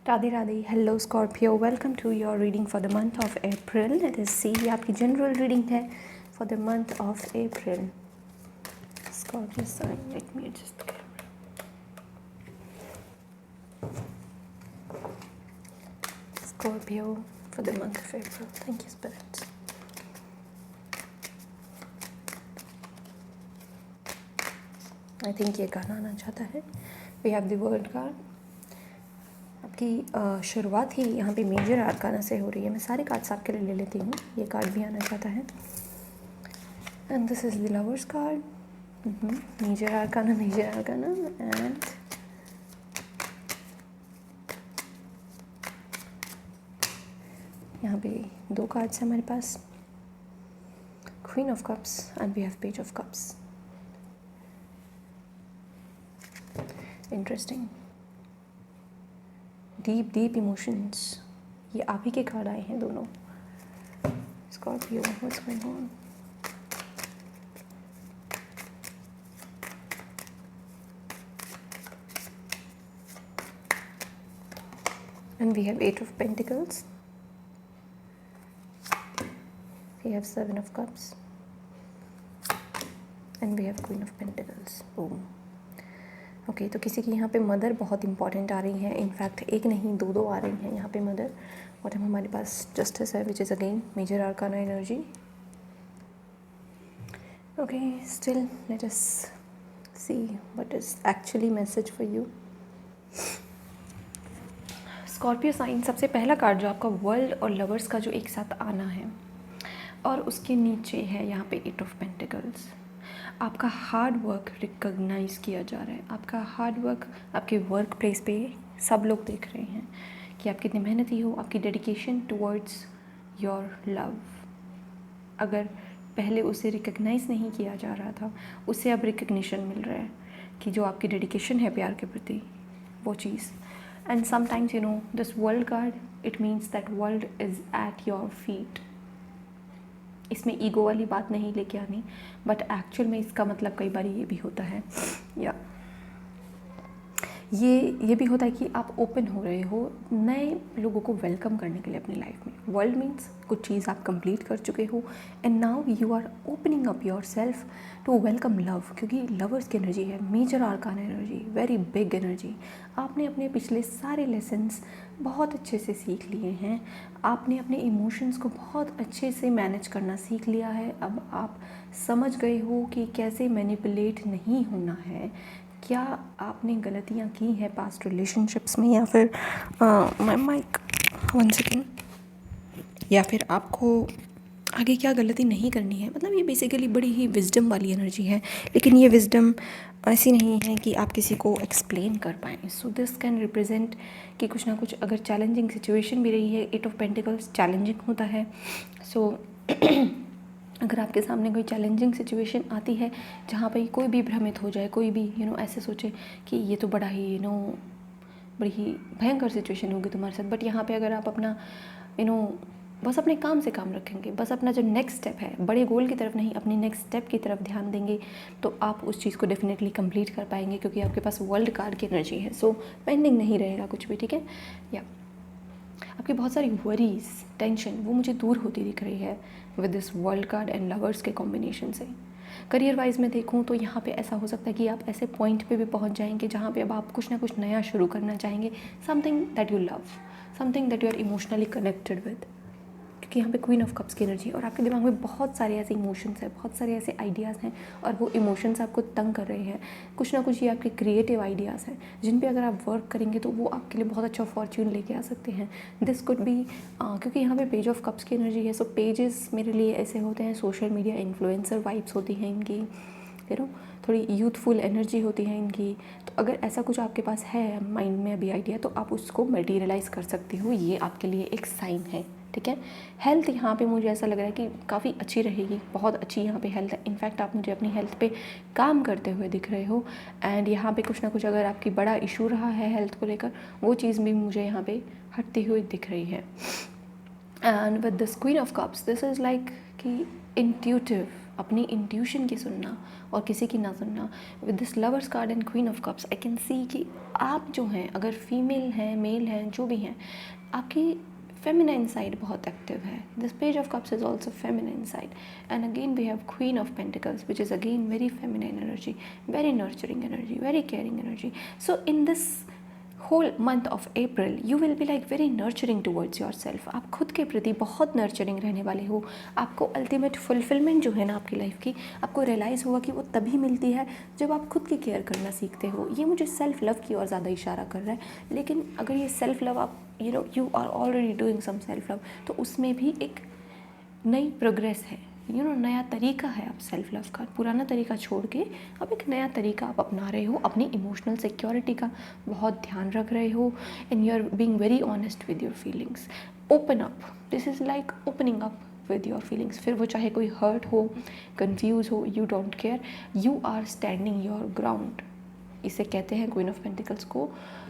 Radhe Radhe. Hello Scorpio, welcome to your reading for the month of April. Let us see, ये आपकी general reading है for the month of April. Scorpio sign, let me adjust. Scorpio for the month of April. Thank you spirits. I think ये गाना आना चाहता है. We have the world card. आपकी शुरुआत ही यहाँ पे मेजर आर्काना से हो रही है. मैं सारे कार्ड्स आपके लिए ले लेती हूँ. ये कार्ड भी आना चाहता है. And this is the lovers card. Major arcana and यहाँ पे दो कार्ड्स हैं हमारे पास. Queen of cups and we have page of cups. Interesting. Deep emotions. ये आप ही के कार्ड आए हैं दोनों. Scorpio, what's going on? And we have 8 of Pentacles. We have 7 of Cups. And we have Queen of Pentacles. Boom. Okay, तो किसी की यहाँ पे मदर बहुत इंपॉर्टेंट आ रही है. इनफैक्ट एक नहीं दो आ रही हैं यहाँ पे मदर. और हमारे पास जस्टिस है, which is again major arcana energy. Okay, still let us see what is actually message for you. Scorpio sign, सबसे पहला कार्ड जो आपका वर्ल्ड और लवर्स का जो एक साथ आना है, और उसके नीचे है यहाँ पे 8 ऑफ पेंटिकल्स. आपका हार्ड वर्क रिकॉग्नाइज किया जा रहा है. आपका हार्ड वर्क आपके वर्क प्लेस पे सब लोग देख रहे हैं कि आप कितनी मेहनती हो. आपकी डेडिकेशन टुवर्ड्स योर लव, अगर पहले उसे रिकॉग्नाइज नहीं किया जा रहा था, उससे अब रिकग्निशन मिल रहा है कि जो आपकी डेडिकेशन है प्यार के प्रति, वो चीज़. And sometimes you know this world card, it means that world is at your feet. इसमें ईगो वाली बात नहीं लेके आनी, बट एक्चुअल में इसका मतलब कई बार ये भी होता है, या ये भी होता है कि आप ओपन हो रहे हो नए लोगों को वेलकम करने के लिए अपनी लाइफ में. वर्ल्ड मीन्स कुछ चीज़ आप कंप्लीट कर चुके हो and now you are opening up yourself to welcome love. क्योंकि लवर्स की एनर्जी है, major arcana energy, very big energy. आपने अपने पिछले सारे लेसन्स बहुत अच्छे से सीख लिए हैं. आपने अपने इमोशंस को बहुत अच्छे से मैनेज करना सीख लिया है. अब आप समझ गए हो कि कैसे मैनिपुलेट नहीं होना है. क्या आपने गलतियाँ की हैं पास्ट रिलेशनशिप्स में, या फिर माइक 1 सेकेंड, या फिर आपको आगे क्या गलती नहीं करनी है. मतलब ये बेसिकली बड़ी ही विजडम वाली एनर्जी है, लेकिन ये विजडम ऐसी नहीं है कि आप किसी को एक्सप्लेन कर पाएँ. सो दिस कैन रिप्रेजेंट कि कुछ ना कुछ अगर चैलेंजिंग सिचुएशन भी रही है. 8 ऑफ पेंटिकल्स चैलेंजिंग होता है. सो अगर आपके सामने कोई चैलेंजिंग सिचुएशन आती है जहाँ पे कोई भी भ्रमित हो जाए, कोई भी ऐसे सोचे कि ये तो बड़ा ही बड़ी ही भयंकर सिचुएशन होगी तुम्हारे साथ, बट यहाँ पे अगर आप अपना बस अपने काम से काम रखेंगे, बस अपना जो नेक्स्ट स्टेप है, बड़े गोल की तरफ नहीं, अपनी नेक्स्ट स्टेप की तरफ ध्यान देंगे, तो आप उस चीज़ को डेफिनेटली कंप्लीट कर पाएंगे, क्योंकि आपके पास वर्ल्ड कार्ड की एनर्जी है. सो पेंडिंग नहीं रहेगा कुछ भी. ठीक है, या आपकी बहुत सारी वरीज, टेंशन, वो मुझे दूर होती दिख रही है with this world card and lovers के कॉम्बिनेशन से. करियर वाइज में देखूँ तो यहाँ पे ऐसा हो सकता है कि आप ऐसे पॉइंट पे भी पहुँच जाएंगे जहाँ पे अब आप कुछ ना कुछ नया शुरू करना चाहेंगे. Something that you love, something that you are emotionally connected with. क्योंकि यहाँ पे क्वीन ऑफ कप्स की एनर्जी, और आपके दिमाग में बहुत सारे ऐसे इमोशंस हैं, बहुत सारे ऐसे आइडियाज़ हैं, और वो इमोशंस आपको तंग कर रहे हैं. कुछ ना कुछ ये आपके क्रिएटिव आइडियाज़ हैं जिन पे अगर आप वर्क करेंगे तो वो आपके लिए बहुत अच्छा फॉर्च्यून लेके आ सकते हैं. दिस कुड बी क्योंकि यहाँ पे पेज ऑफ कप्स की एनर्जी है. सो पेजेस मेरे लिए ऐसे होते हैं, सोशल मीडिया इन्फ्लुएंसर वाइब्स होती हैं इनकी, थोड़ी यूथफुल एनर्जी होती है इनकी. तो अगर ऐसा कुछ आपके पास है माइंड में अभी आइडिया, तो आप उसको मटेरियलाइज़ कर सकते हो. ये आपके लिए एक साइन है. ठीक है, हेल्थ यहाँ पे मुझे ऐसा लग रहा है कि काफ़ी अच्छी रहेगी, बहुत अच्छी यहाँ पे हेल्थ है. इनफैक्ट आप मुझे अपनी हेल्थ पे काम करते हुए दिख रहे हो. एंड यहाँ पे कुछ ना कुछ अगर आपकी बड़ा इशू रहा है हेल्थ को लेकर, वो चीज़ भी मुझे यहाँ पे हटती हुई दिख रही है. And with this queen of cups, this is like कि इंट्यूटिव अपनी इंट्यूशन की सुनना और किसी की ना सुनना। With this lovers card and queen of cups I can see कि आप जो हैं, अगर फीमेल हैं, मेल हैं, जो भी हैं, आपकी फेमिनाइन साइड बहुत एक्टिव है. This page of cups is also feminine side. And again we have queen of pentacles which is again very feminine energy, very nurturing energy, very caring energy. So in this whole month of April you will be like very nurturing towards yourself. आप खुद के प्रति बहुत nurturing रहने वाले हो. आपको ultimate fulfilment जो है ना आपकी लाइफ की, आपको रियलाइज़ होगा कि वो तभी मिलती है जब आप खुद की केयर करना सीखते हो. ये मुझे सेल्फ लव की ओर ज़्यादा इशारा कर रहा है. लेकिन अगर ये सेल्फ लव आप you are already doing some self love, तो उसमें भी एक नई प्रोग्रेस है. नया तरीका है आप सेल्फ लव का. पुराना तरीका छोड़ के अब एक नया तरीका आप अपना रहे हो. अपनी इमोशनल सिक्योरिटी का बहुत ध्यान रख रहे हो. And you are being very honest with your feelings. Open up. This is like opening up with your feelings. फिर वो चाहे कोई हर्ट हो, कंफ्यूज हो, you don't care. You are standing your ground. इसे कहते हैं क्वीन ऑफ पेंटिकल्स को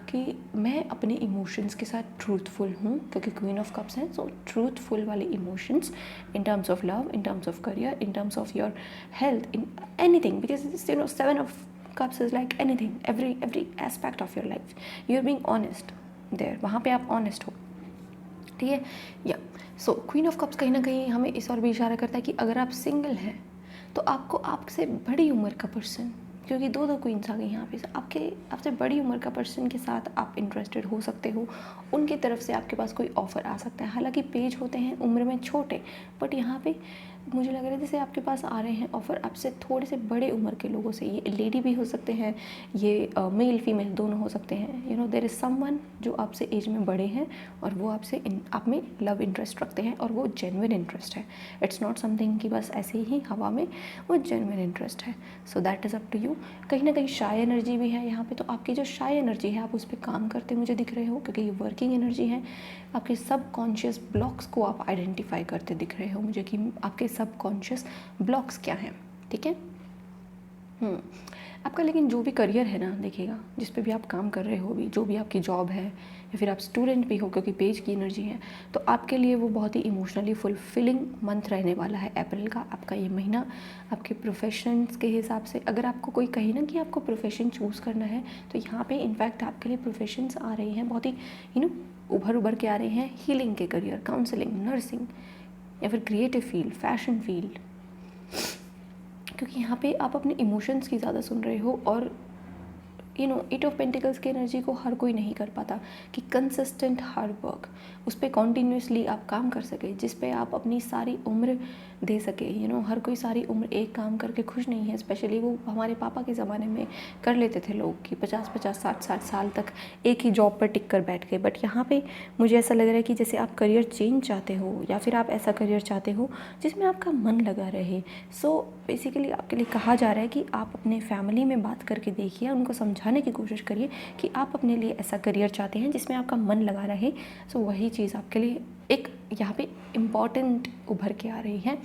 कि मैं अपने इमोशंस के साथ ट्रूथफुल हूँ, क्योंकि क्वीन ऑफ कप्स हैं. सो ट्रूथफुल वाले emotions in terms of love, in terms of career, in terms of your health, in anything. Because seven of cups is like anything, every aspect of your life. You are being honest there. वहाँ पे आप honest हो. ठीक है. या सो queen of cups कहीं ना कहीं हमें इस और भी इशारा करता है कि अगर आप सिंगल हैं तो आपको आपसे बड़ी उम्र का पर्सन, क्योंकि दो क्वींस आ गई यहाँ पे, आपसे बड़ी उम्र का पर्सन के साथ आप इंटरेस्टेड हो सकते हो. उनकी तरफ से आपके पास कोई ऑफ़र आ सकता है. हालांकि पेज होते हैं उम्र में छोटे, बट यहाँ पे मुझे लग रहा है जैसे आपके पास आ रहे हैं ऑफ़र आपसे थोड़े से बड़े उम्र के लोगों से. ये लेडी भी हो सकते हैं, ये मेल फीमेल दोनों हो सकते हैं. देयर इज़ समवन जो आपसे एज में बड़े हैं और वो आपसे आप में लव इंटरेस्ट रखते हैं, और वो जेन्युइन इंटरेस्ट है. इट्स नॉट समथिंग कि बस ऐसे ही हवा में, वो जेन्युइन इंटरेस्ट है. So that is up to you. कहीं ना कहीं शाय एनर्जी भी है यहाँ पे. तो आपकी जो शाय एनर्जी है आप उस पर काम करते मुझे दिख रहे हो, क्योंकि ये वर्किंग एनर्जी है. आपके सब कॉन्शियस ब्लॉक्स को आप आइडेंटिफाई करते दिख रहे हो मुझे कि आपके सब कॉन्शियस ब्लॉक्स क्या हैं. ठीक है. आपका लेकिन जो भी करियर है ना, देखिएगा जिस पे भी आप काम कर रहे हो, भी जो भी आपकी जॉब है, या फिर आप स्टूडेंट भी हो, क्योंकि पेज की एनर्जी है, तो आपके लिए वो बहुत ही इमोशनली फुलफिलिंग मंथ रहने वाला है अप्रैल का. आपका ये महीना आपके प्रोफेशंस के हिसाब से, अगर आपको कोई कहे ना कि आपको प्रोफेशन चूज़ करना है, तो यहाँ पे इनफैक्ट आपके लिए प्रोफेशंस आ रही हैं बहुत ही उभर के आ रहे हैं. हीलिंग के करियर, काउंसलिंग, नर्सिंग, या फिर क्रिएटिव फील्ड, फैशन फील्ड, क्योंकि यहाँ पे आप अपने इमोशंस की ज़्यादा सुन रहे हो. और एट ऑफ पेंटिकल्स की एनर्जी को हर कोई नहीं कर पाता कि कंसिस्टेंट हार्ड वर्क, उस पर कॉन्टीन्यूसली आप काम कर सके, जिस पे आप अपनी सारी उम्र दे सके. हर कोई सारी उम्र एक काम करके खुश नहीं है. स्पेशली वो हमारे पापा के ज़माने में कर लेते थे लोग कि 50-50, 60-60 साल तक एक ही जॉब पर टिक कर बैठ गए. बट यहाँ पे मुझे ऐसा लग रहा है कि जैसे आप करियर चेंज चाहते हो, या फिर आप ऐसा करियर चाहते हो जिसमें आपका मन लगा रहे. सो बेसिकली आपके लिए कहा जा रहा है कि आप अपने फैमिली में बात करके देखिए, उनको समझाने की कोशिश करिए कि आप अपने लिए ऐसा करियर चाहते हैं जिसमें आपका मन लगा रहे. सो वही चीज़ आपके लिए एक यहाँ पे इम्पॉर्टेंट उभर के आ रही है.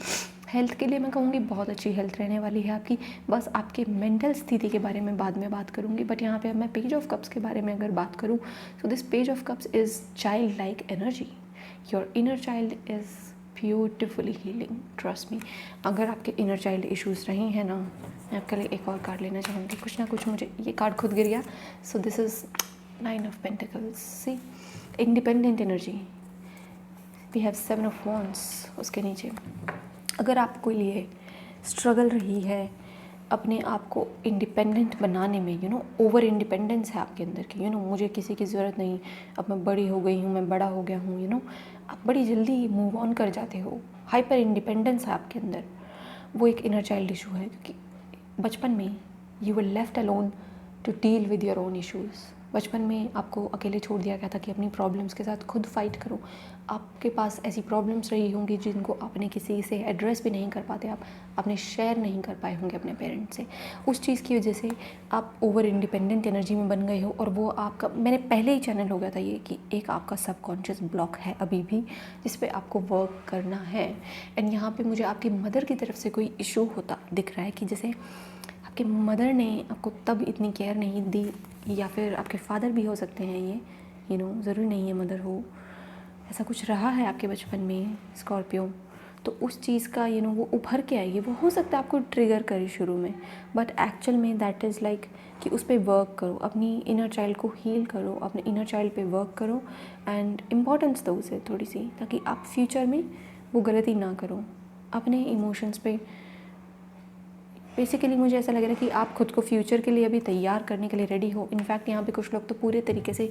हेल्थ के लिए मैं कहूँगी बहुत अच्छी हेल्थ रहने वाली है आपकी. बस आपके मेंटल स्थिति के बारे में बाद में बात करूँगी. बट यहाँ पे मैं पेज ऑफ कप्स के बारे में अगर बात करूँ, so this page of cups is child like energy. Your inner child is beautifully healing, trust me. अगर आपके इनर चाइल्ड इश्यूज़ रही हैं ना, मैं आपके लिए एक और कार्ड लेना चाहूँगी. कुछ ना कुछ मुझे ये कार्ड खुद गिर गया. So this is 9 of pentacles. See, independent energy. We have 7 of wands उसके नीचे. अगर आपके लिए स्ट्रगल रही है अपने आप को इंडिपेंडेंट बनाने में, ओवर इंडिपेंडेंस है आपके अंदर की, मुझे किसी की ज़रूरत नहीं, अब मैं बड़ी हो गई हूँ, मैं बड़ा हो गया हूँ, आप बड़ी जल्दी मूव ऑन कर जाते हो. हाइपर इंडिपेंडेंस है आपके अंदर. वो एक इनर चाइल्ड इशू है, क्योंकि बचपन में you were left alone to deal with your own issues. बचपन में आपको अकेले छोड़ दिया गया था कि अपनी प्रॉब्लम्स के साथ खुद फाइट करो. आपके पास ऐसी प्रॉब्लम्स रही होंगी जिनको आपने किसी से एड्रेस भी नहीं कर पाते, आपने शेयर नहीं कर पाए होंगे अपने पेरेंट्स से. उस चीज़ की वजह से आप ओवर इंडिपेंडेंट एनर्जी में बन गए हो. और वो आपका, मैंने पहले ही चैनल हो गया था ये, कि एक आपका सबकॉन्शियस ब्लॉक है अभी भी, जिस पे आपको वर्क करना है. एंड यहाँ पे मुझे आपकी मदर की तरफ से कोई इशू होता दिख रहा है, कि जैसे आपके मदर ने आपको तब इतनी केयर नहीं दी, या फिर आपके फादर भी हो सकते हैं ये, ज़रूरी नहीं है मदर हो. ऐसा कुछ रहा है आपके बचपन में, स्कॉर्पियो. तो उस चीज़ का वो उभर के आएगी। वो हो सकता है आपको ट्रिगर करे शुरू में, बट एक्चुअल में दैट इज़ लाइक कि उस पर वर्क करो, अपनी इनर चाइल्ड को हील करो, अपने इनर चाइल्ड पे वर्क करो एंड इम्पॉर्टेंस दो उसे थोड़ी सी, ताकि आप फ्यूचर में वो गलती ना करो अपने इमोशंस पे। बेसिकली मुझे ऐसा लग रहा है कि आप खुद को फ्यूचर के लिए अभी तैयार करने के लिए रेडी हो। इनफैक्ट यहाँ पे कुछ लोग तो पूरे तरीके से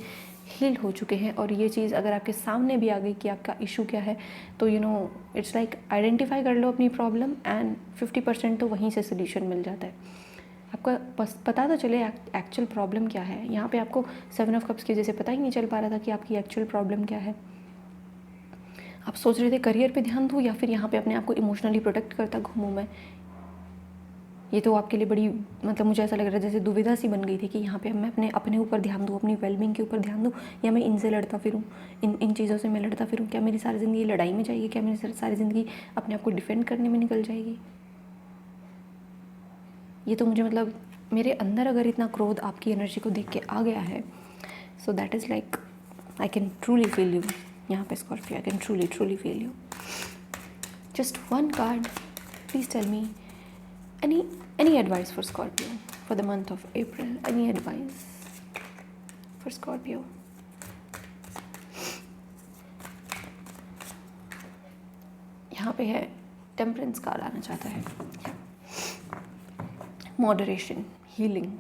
हील हो चुके हैं, और ये चीज़ अगर आपके सामने भी आ गई कि आपका इशू क्या है, तो इट्स लाइक आइडेंटिफाई कर लो अपनी प्रॉब्लम एंड 50% तो वहीं से सोल्यूशन मिल जाता है। आपको पता तो चले एक्चुअल प्रॉब्लम क्या है। यहाँ पे आपको 7 ऑफ कप्स की वजह से पता ही नहीं चल पा रहा था कि आपकी एक्चुअल प्रॉब्लम क्या है। आप सोच रहे थे करियर पे ध्यान दूँ या फिर यहाँ पे अपने आप को इमोशनली प्रोटेक्ट करता घूमूँ मैं। ये तो आपके लिए बड़ी मुझे ऐसा लग रहा है जैसे दुविधा सी बन गई थी कि यहाँ पे मैं अपने ऊपर ध्यान दूँ, अपनी वेलबींग के ऊपर ध्यान दूँ, या मैं इनसे लड़ता फिरूँ, इन चीज़ों से मैं लड़ता फिरूँ। क्या मेरी सारी ज़िंदगी लड़ाई में जाएगी? क्या मेरी सारी ज़िंदगी अपने आप को डिफेंड करने में निकल जाएगी? ये तो मुझे मेरे अंदर अगर इतना क्रोध आपकी एनर्जी को देख के आ गया है, so that is like I can truly feel you. यहाँ पे Scorpio, I can truly feel you. Just one card, please tell me any advice for Scorpio for the month of April? Any advice for Scorpio? यहाँ पे है temperance card आना चाहता है। Moderation, healing,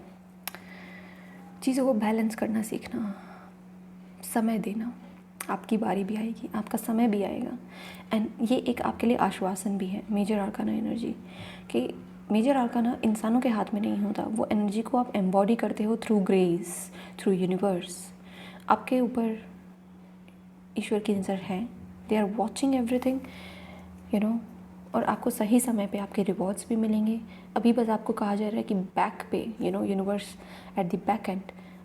चीज़ों को बैलेंस करना सीखना, समय देना। आपकी बारी भी आएगी, आपका समय भी आएगा। एंड ये एक आपके लिए आश्वासन भी है मेजर आर्काना एनर्जी, कि मेजर आर्काना इंसानों के हाथ में नहीं होता। वो एनर्जी को आप एम्बॉडी करते हो थ्रू ग्रेस, थ्रू यूनिवर्स। आपके ऊपर ईश्वर की नज़र है, दे आर वॉचिंग एवरीथिंग और आपको सही समय पे आपके रिवॉर्ड्स भी मिलेंगे। अभी बस आपको कहा जा रहा है कि बैक पे universe at the back and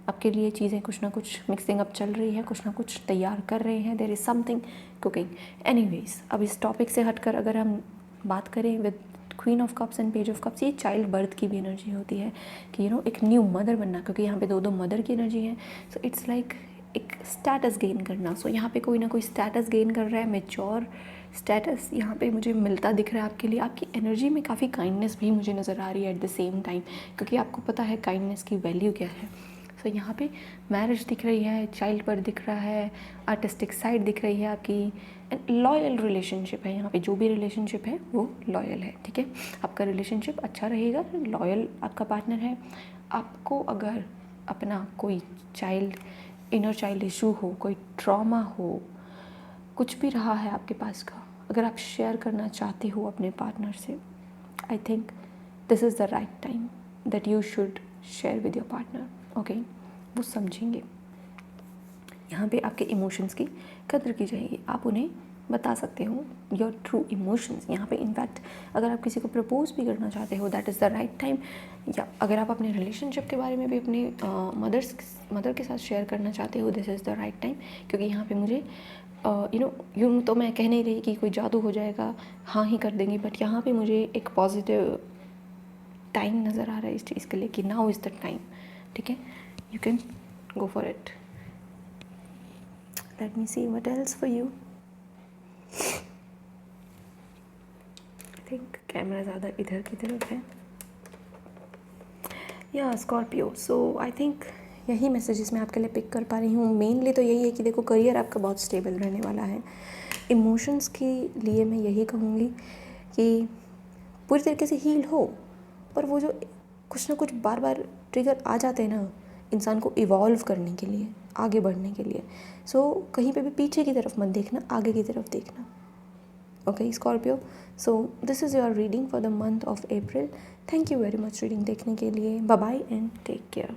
आपके लिए चीज़ें कुछ ना कुछ मिक्सिंग अप चल रही है, कुछ ना कुछ तैयार कर रहे हैं। There is something cooking. Anyways, अब इस टॉपिक से हटकर अगर हम बात करें with queen of cups and page of cups, ये चाइल्ड बर्थ की भी एनर्जी होती है कि एक न्यू मदर बनना, क्योंकि यहाँ पे दो मदर की एनर्जी है। सो इट्स लाइक एक स्टेटस गेन करना। सो यहाँ पे कोई ना कोई स्टेटस गेन कर रहा है, मेच्योर स्टेटस यहाँ पे मुझे मिलता दिख रहा है आपके लिए। आपकी एनर्जी में काफ़ी काइंडनेस भी मुझे नज़र आ रही है एट द सेम टाइम, क्योंकि आपको पता है काइंडनेस की वैल्यू क्या है। सो यहाँ पे मैरिज दिख रही है, चाइल्ड बर्थ दिख रहा है, आर्टिस्टिक साइड दिख रही है आपकी, लॉयल रिलेशनशिप है। यहाँ पे जो भी रिलेशनशिप है वो लॉयल है, ठीक है। आपका रिलेशनशिप अच्छा रहेगा, लॉयल आपका पार्टनर है। आपको अगर अपना कोई इनर चाइल्ड इशू हो, कोई ट्रॉमा हो, कुछ भी रहा है आपके पास का, अगर आप शेयर करना चाहते हो अपने पार्टनर से, I think this is the right time that you should share with your partner. Okay, वो समझेंगे। यहाँ पे आपके इमोशंस की कदर की जाएगी, आप उन्हें बता सकते हो योर ट्रू इमोशंस। यहाँ पे इनफैक्ट अगर आप किसी को प्रपोज भी करना चाहते हो, that is the right time. या अगर आप अपने रिलेशनशिप के बारे में भी अपने मदर के साथ शेयर करना चाहते हो, this is the right time. क्योंकि यहाँ पे मुझे यूँ तो मैं कह नहीं रही कि कोई जादू हो जाएगा, हाँ ही कर देंगी, बट यहाँ पे मुझे एक पॉजिटिव टाइम नज़र आ रहा है इस चीज़ के लिए कि नाउ इज़ द टाइम, ठीक है। You can go for it. Let me see what else for you. I think camera ज़्यादा इधर की तरफ है। या स्कॉर्पियो, सो आई थिंक यही मैसेजेस मैं आपके लिए पिक कर पा रही हूँ। मेनली तो यही है कि देखो करियर आपका बहुत स्टेबल रहने वाला है। इमोशंस के लिए मैं यही कहूँगी कि पूरी तरीके से हील हो, पर वो जो कुछ ना कुछ बार बार ट्रिगर आ जाते हैं ना इंसान को इवॉल्व करने के लिए, आगे बढ़ने के लिए। सो कहीं पे भी पीछे की तरफ मत देखना, आगे की तरफ देखना। Okay Scorpio, so this is your reading for the month of April. Thank you very much reading देखने के लिए। Bye bye and take care.